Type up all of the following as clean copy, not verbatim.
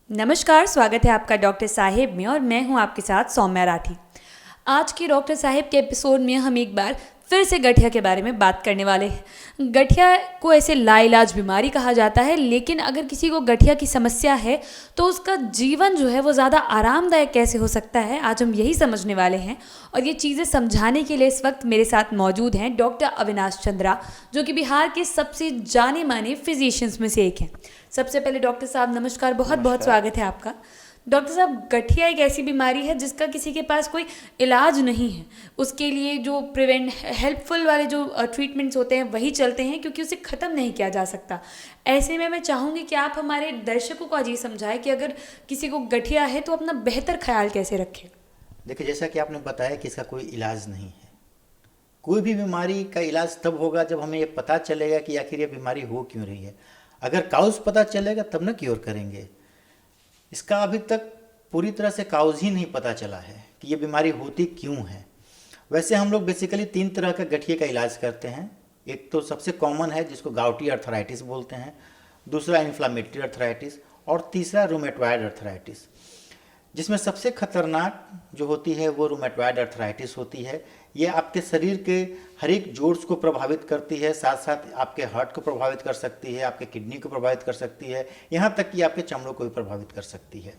नमस्कार, स्वागत है आपका डॉक्टर साहिब में और मैं हूं आपके साथ सौम्या राठी। आज के डॉक्टर साहिब के एपिसोड में हम एक बार फिर से गठिया के बारे में बात करने वाले हैं। गठिया को ऐसे लाइलाज बीमारी कहा जाता है, लेकिन अगर किसी को गठिया की समस्या है तो उसका जीवन जो है वो ज़्यादा आरामदायक कैसे हो सकता है, आज हम यही समझने वाले हैं। और ये चीज़ें समझाने के लिए इस वक्त मेरे साथ मौजूद हैं डॉक्टर अविनाश चंद्रा, जो कि बिहार के सबसे जाने माने फिजिशियंस में से एक हैं। सबसे पहले डॉक्टर साहब नमस्कार, बहुत बहुत स्वागत है आपका। डॉक्टर साहब, गठिया एक ऐसी बीमारी है जिसका किसी के पास कोई इलाज नहीं है। उसके लिए जो हेल्पफुल वाले जो ट्रीटमेंट्स होते हैं वही चलते हैं, क्योंकि उसे ख़त्म नहीं किया जा सकता। ऐसे में मैं चाहूँगी कि आप हमारे दर्शकों को आज ये समझाएं कि अगर किसी को गठिया है तो अपना बेहतर ख्याल कैसे रखें। देखिए, जैसा कि आपने बताया कि इसका कोई इलाज नहीं है। कोई भी बीमारी का इलाज तब होगा जब हमें ये पता चलेगा कि आखिर ये बीमारी हो क्यों रही है। अगर काउज पता चलेगा तब ना क्योर करेंगे। इसका अभी तक पूरी तरह से काउज ही नहीं पता चला है कि ये बीमारी होती क्यों है। वैसे हम लोग बेसिकली 3 तरह का गठिए का इलाज करते हैं। एक तो सबसे कॉमन है जिसको गाउटी अर्थराइटिस बोलते हैं, दूसरा इन्फ्लामेटरी अर्थराइटिस और तीसरा रूमेटॉइड अर्थराइटिस, जिसमें सबसे खतरनाक जो होती है वो रूमेटॉइड अर्थराइटिस होती है। ये आपके शरीर के हर एक जोड़्स को प्रभावित करती है, साथ साथ आपके हार्ट को प्रभावित कर सकती है, आपके किडनी को प्रभावित कर सकती है, यहाँ तक कि आपके चमड़ों को भी प्रभावित कर सकती है।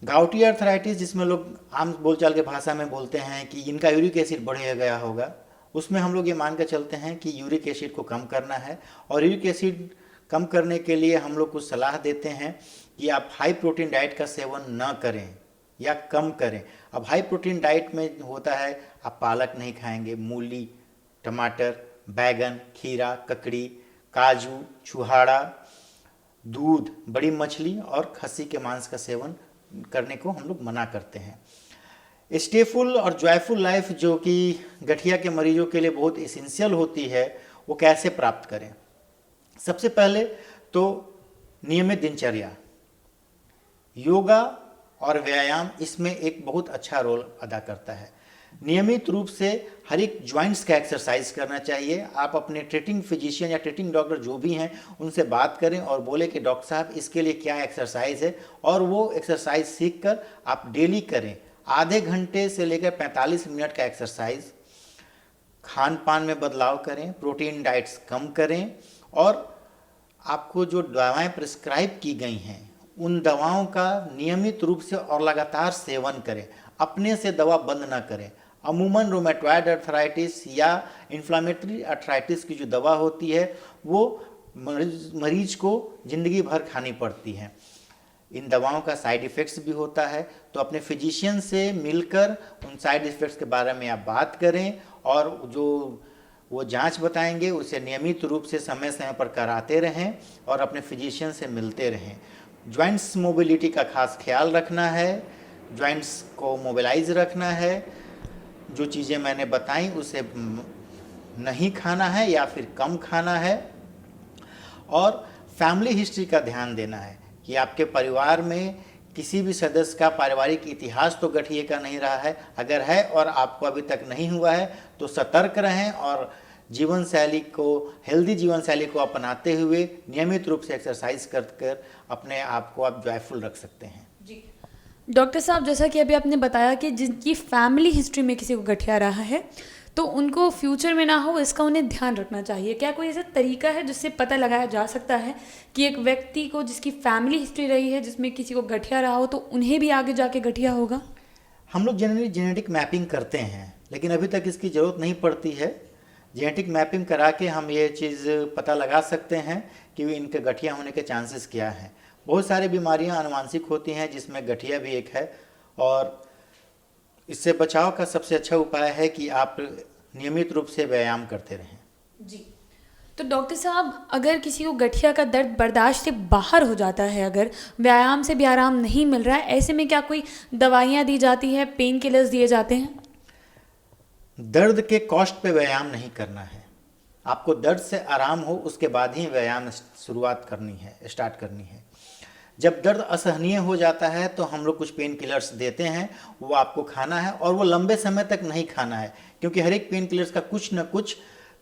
गाउटी अर्थराइटिस, जिसमें लोग आम बोलचाल के भाषा में बोलते हैं कि इनका यूरिक एसिड बढ़ गया होगा, उसमें हम लोग ये मान कर चलते हैं कि यूरिक एसिड को कम करना है। और यूरिक एसिड कम करने के लिए हम लोग कुछ सलाह देते हैं कि आप हाई प्रोटीन डाइट का सेवन न करें या कम करें। अब हाई प्रोटीन डाइट में होता है आप पालक नहीं खाएंगे, मूली, टमाटर, बैगन, खीरा, ककड़ी, काजू, छुहाड़ा, दूध, बड़ी मछली और खस्सी के मांस का सेवन करने को हम लोग मना करते हैं। स्टेफुल और जॉयफुल लाइफ जो कि गठिया के मरीजों के लिए बहुत एसेंशियल होती है, वो कैसे प्राप्त करें। सबसे पहले तो नियमित दिनचर्या, योगा और व्यायाम इसमें एक बहुत अच्छा रोल अदा करता है। नियमित रूप से हर एक ज्वाइंट्स का एक्सरसाइज करना चाहिए। आप अपने ट्रीटिंग फिजिशियन या ट्रीटिंग डॉक्टर जो भी हैं उनसे बात करें और बोले कि डॉक्टर साहब इसके लिए क्या एक्सरसाइज है, और वो एक्सरसाइज सीख कर आप डेली करें। आधे घंटे से लेकर 45 मिनट का एक्सरसाइज। खान पान में बदलाव करें, प्रोटीन डाइट्स कम करें, और आपको जो दवाएं प्रिस्क्राइब की गई हैं उन दवाओं का नियमित रूप से और लगातार सेवन करें। अपने से दवा बंद ना करें। अमूमन रूमेटॉइड अर्थराइटिस या इन्फ्लामेटरी अर्थराइटिस की जो दवा होती है वो मरीज को ज़िंदगी भर खानी पड़ती है। इन दवाओं का साइड इफ़ेक्ट्स भी होता है, तो अपने फिजिशियन से मिलकर उन साइड इफ़ेक्ट्स के बारे में आप बात करें, और जो वो जांच बताएंगे उसे नियमित रूप से समय समय पर कराते रहें और अपने फिजिशियन से मिलते रहें। जॉइंट्स मोबिलिटी का खास ख्याल रखना है, जॉइंट्स को मोबिलाइज रखना है। जो चीज़ें मैंने बताई उसे नहीं खाना है या फिर कम खाना है, और फैमिली हिस्ट्री का ध्यान देना है कि आपके परिवार में किसी भी सदस्य का पारिवारिक इतिहास तो गठिए का नहीं रहा है। अगर है और आपको अभी तक नहीं हुआ है तो सतर्क रहें और जीवन शैली को, हेल्दी जीवन शैली को अपनाते हुए नियमित रूप से एक्सरसाइज कर अपने आप को आप जॉयफुल रख सकते हैं। जी डॉक्टर साहब, जैसा कि अभी आपने बताया कि जिनकी फैमिली हिस्ट्री में किसी को गठिया रहा है तो उनको फ्यूचर में ना हो, इसका उन्हें ध्यान रखना चाहिए। क्या कोई ऐसा तरीका है जिससे पता लगाया जा सकता है कि एक व्यक्ति को जिसकी फैमिली हिस्ट्री रही है जिसमें किसी को गठिया रहा हो तो उन्हें भी आगे जाके गठिया होगा? हम लोग जनरली जेनेटिक मैपिंग करते हैं, लेकिन अभी तक इसकी ज़रूरत नहीं पड़ती है। जेनेटिक मैपिंग करा के हम ये चीज़ पता लगा सकते हैं कि इनके गठिया होने के चांसेस क्या हैं। बहुत सारी बीमारियां आनुवांशिक होती हैं जिसमें गठिया भी एक है, और इससे बचाव का सबसे अच्छा उपाय है कि आप नियमित रूप से व्यायाम करते रहें। जी तो डॉक्टर साहब, अगर किसी को गठिया का दर्द बर्दाश्त से बाहर हो जाता है, अगर व्यायाम से भी आराम नहीं मिल रहा है, ऐसे में क्या कोई दवाइयाँ दी जाती है, पेन किलर्स दिए जाते हैं? दर्द के कॉस्ट पे व्यायाम नहीं करना है। आपको दर्द से आराम हो उसके बाद ही व्यायाम स्टार्ट करनी है। जब दर्द असहनीय हो जाता है तो हम लोग कुछ पेन किलर्स देते हैं, वो आपको खाना है, और वो लंबे समय तक नहीं खाना है, क्योंकि हर एक पेन किलर्स का कुछ न कुछ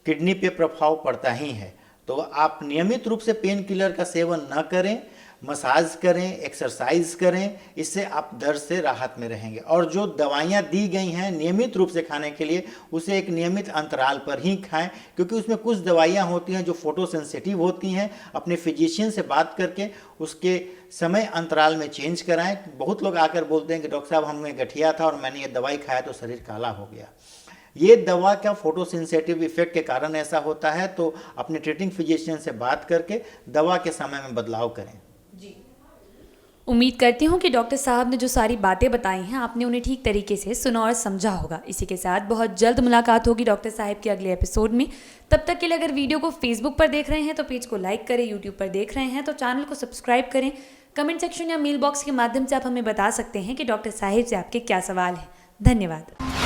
किडनी पे प्रभाव पड़ता ही है। तो आप नियमित रूप से पेन किलर का सेवन न करें, मसाज करें, एक्सरसाइज करें, इससे आप दर्द से राहत में रहेंगे। और जो दवाइयाँ दी गई हैं नियमित रूप से खाने के लिए, उसे एक नियमित अंतराल पर ही खाएं, क्योंकि उसमें कुछ दवाइयाँ होती हैं जो फोटो सेंसिटिव होती हैं। अपने फिजिशियन से बात करके उसके समय अंतराल में चेंज कराएं। बहुत लोग आकर बोलते हैं कि डॉक्टर साहब हमें गठिया था और मैंने ये दवाई खाया तो शरीर काला हो गया। ये दवा का फोटो सेंसिटिव इफेक्ट के कारण ऐसा होता है, तो अपने ट्रीटिंग फिजिशियन से बात करके दवा के समय में बदलाव करें। जी, उम्मीद करती हूँ कि डॉक्टर साहब ने जो सारी बातें बताई हैं आपने उन्हें ठीक तरीके से सुना और समझा होगा। इसी के साथ बहुत जल्द मुलाकात होगी डॉक्टर साहब के अगले एपिसोड में। तब तक के लिए अगर वीडियो को फेसबुक पर देख रहे हैं तो पेज को लाइक करें, यूट्यूब पर देख रहे हैं तो चैनल को सब्सक्राइब करें। कमेंट सेक्शन या मेल बॉक्स के माध्यम से आप हमें बता सकते हैं कि डॉक्टर साहिब से आपके क्या सवाल हैं। धन्यवाद।